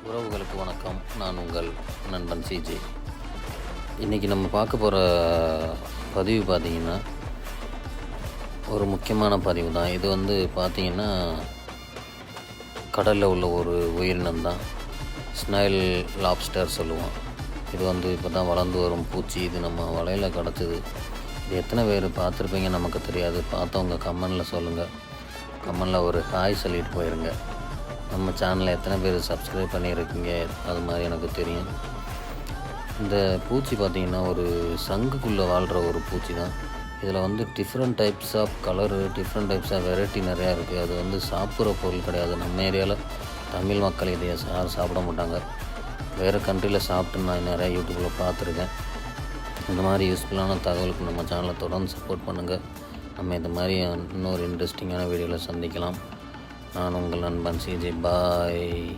உறவுகளுக்கு வணக்கம். நான் உங்கள் நண்பன் சிஜே. இன்றைக்கி நம்ம பார்க்க போகிற பதிவு பார்த்திங்கன்னா ஒரு முக்கியமான பதிவு தான். இது பார்த்திங்கன்னா கடலில் உள்ள ஒரு உயிரினம் தான். ஸ்னைல் லாப்ஸ்டர் சொல்லுவோம். இது இப்போ தான் வளர்ந்து வரும் பூச்சி. இது நம்ம வலையில் கிடச்சிது. இது எத்தனை பேர் பார்த்துருப்பீங்க நமக்கு தெரியாது. பார்த்தவங்க கமெண்டில் சொல்லுங்கள். கமெண்டில் ஒரு ஹாய் சொல்லிட்டு போயிருங்க. நம்ம சேனலை எத்தனை பேர் சப்ஸ்கிரைப் பண்ணியிருக்கீங்க அது மாதிரி எனக்கு தெரியும். இந்த பூச்சி பார்த்திங்கன்னா ஒரு சங்குக்குள்ளே வாழ்கிற ஒரு பூச்சி தான். இதில் different types of colour, different types of variety நிறையா இருக்குது. அது சாப்பிட்ற பொருள் கிடையாது. நம்ம ஏரியாவில் தமிழ் மக்கள் இதை யாரும் சாப்பிட மாட்டாங்க. வேறு கண்ட்ரியில் சாப்பிட்டு நான் நிறையா யூடியூப்பில் பார்த்துருக்கேன். இந்த மாதிரி யூஸ்ஃபுல்லான தகவலுக்கு நம்ம சேனலை தொடர்ந்து சப்போர்ட் பண்ணுங்கள். நம்ம இந்த மாதிரி இன்னொரு இன்ட்ரெஸ்டிங்கான வீடியோவில் சந்திக்கலாம். நான் உங்கள் நண்பன் சிஜே. பாய்.